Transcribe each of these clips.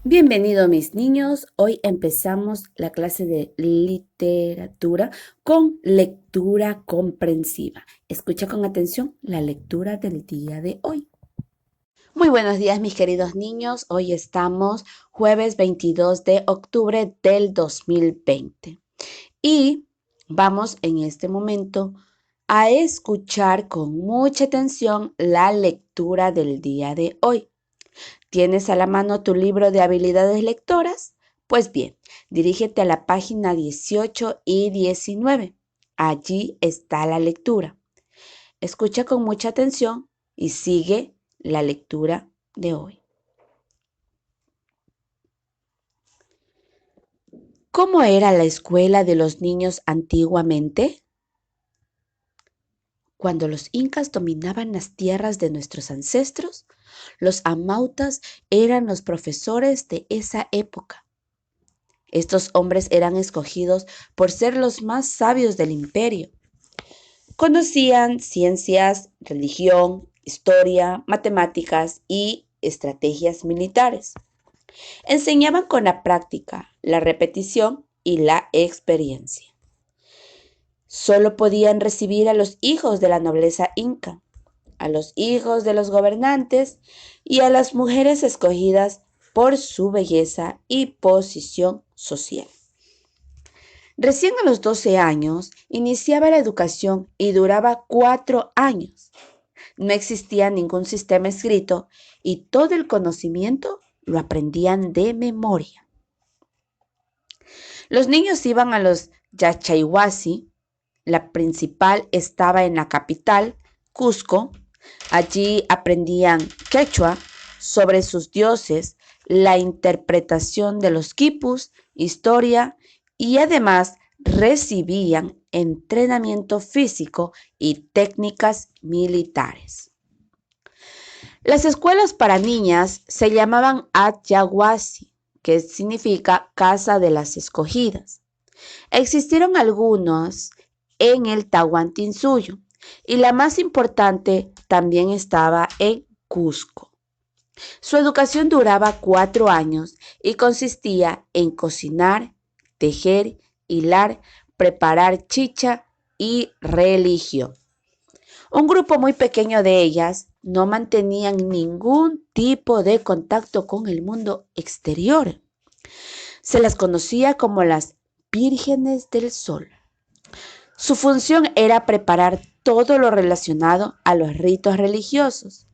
Bienvenidos mis niños, hoy empezamos la clase de literatura con lectura comprensiva. Escucha con atención la lectura del día de hoy. Muy buenos días mis queridos niños, hoy estamos jueves 22 de octubre del 2020 y vamos en este momento a escuchar con mucha atención la lectura del día de hoy. ¿Tienes a la mano tu libro de habilidades lectoras? Pues bien, dirígete a la página 18 y 19. Allí está la lectura. Escucha con mucha atención y sigue la lectura de hoy. ¿Cómo era la escuela de los niños antiguamente? Cuando los incas dominaban las tierras de nuestros ancestros, los amautas eran los profesores de esa época. Estos hombres eran escogidos por ser los más sabios del imperio. Conocían ciencias, religión, historia, matemáticas y estrategias militares. Enseñaban con la práctica, la repetición y la experiencia. Solo podían recibir a los hijos de la nobleza inca, a los hijos de los gobernantes y a las mujeres escogidas por su belleza y posición social. Recién a los 12 años iniciaba la educación y duraba 4 años. No existía ningún sistema escrito y todo el conocimiento lo aprendían de memoria. Los niños iban a los Yachayhuasi. La principal estaba en la capital, Cusco. Allí aprendían quechua sobre sus dioses, la interpretación de los quipus, historia y además recibían entrenamiento físico y técnicas militares. Las escuelas para niñas se llamaban Atyahuasi, que significa Casa de las Escogidas. Existieron algunos en el Tahuantinsuyo y la más importante también estaba en Cusco. Su educación duraba 4 años y consistía en cocinar, tejer, hilar, preparar chicha y religión. Un grupo muy pequeño de ellas no mantenían ningún tipo de contacto con el mundo exterior. Se las conocía como las vírgenes del sol. Su función era preparar todo lo relacionado a los ritos religiosos.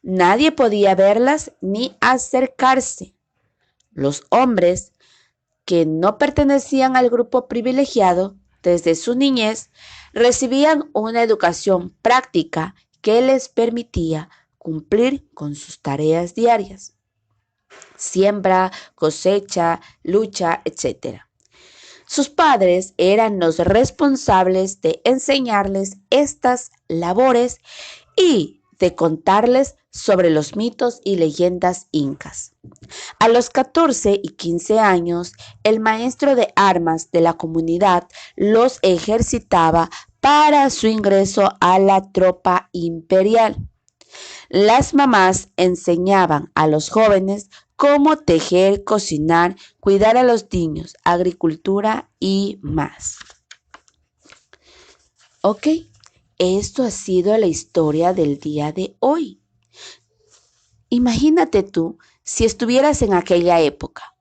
Nadie podía verlas ni acercarse. Los hombres que no pertenecían al grupo privilegiado desde su niñez recibían una educación práctica que les permitía cumplir con sus tareas diarias. Siembra, cosecha, lucha, etc. Sus padres eran los responsables de enseñarles estas labores y de contarles sobre los mitos y leyendas incas. A los 14 y 15 años, el maestro de armas de la comunidad los ejercitaba para su ingreso a la tropa imperial. Las mamás enseñaban a los jóvenes cómo tejer, cocinar, cuidar a los niños, agricultura y más. Ok, esto ha sido la historia del día de hoy. Imagínate tú si estuvieras en aquella época.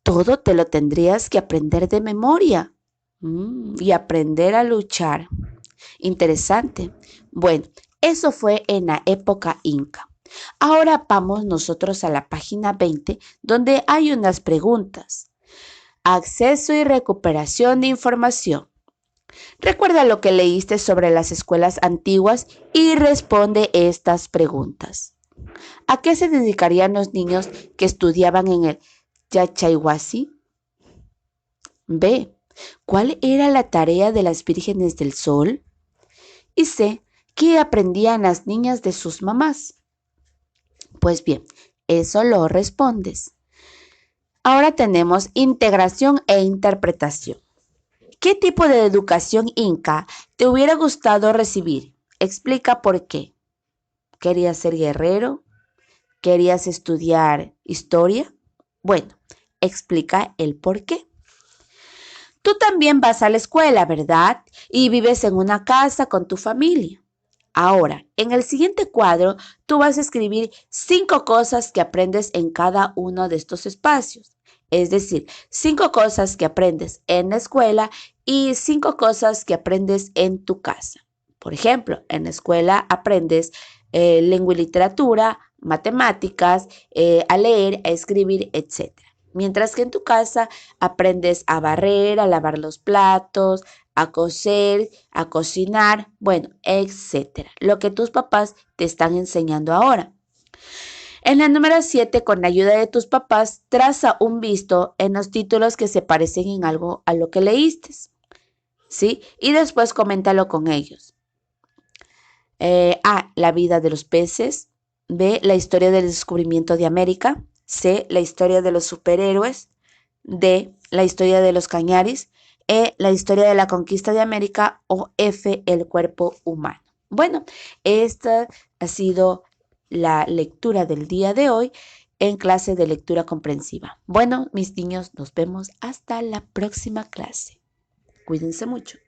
Todo te lo tendrías que aprender de memoria y aprender a luchar. Interesante. Bueno, eso fue en la época inca. Ahora vamos nosotros a la página 20, donde hay unas preguntas. Acceso y recuperación de información. Recuerda lo que leíste sobre las escuelas antiguas y responde estas preguntas. ¿A qué se dedicarían los niños que estudiaban en el Yachayhuasi? B. ¿Cuál era la tarea de las vírgenes del sol? Y C. ¿Qué aprendían las niñas de sus mamás? Pues bien, eso lo respondes. Ahora tenemos integración e interpretación. ¿Qué tipo de educación inca te hubiera gustado recibir? Explica por qué. ¿Querías ser guerrero? ¿Querías estudiar historia? Bueno, explica el por qué. Tú también vas a la escuela, ¿verdad? Y vives en una casa con tu familia. Ahora, en el siguiente cuadro, tú vas a escribir 5 cosas que aprendes en cada uno de estos espacios. Es decir, 5 cosas que aprendes en la escuela y 5 cosas que aprendes en tu casa. Por ejemplo, en la escuela aprendes lengua y literatura, matemáticas, a leer, a escribir, etc. Mientras que en tu casa aprendes a barrer, a lavar los platos, a coser, a cocinar, bueno, etcétera. Lo que tus papás te están enseñando ahora. En la número 7, con la ayuda de tus papás, traza un visto en los títulos que se parecen en algo a lo que leíste, ¿sí? Y después coméntalo con ellos. A, la vida de los peces. B, la historia del descubrimiento de América. C, la historia de los superhéroes. D, la historia de los cañaris. E, la historia de la conquista de América. O F, el cuerpo humano. Bueno, esta ha sido la lectura del día de hoy en clase de lectura comprensiva. Bueno, mis niños, nos vemos hasta la próxima clase. Cuídense mucho.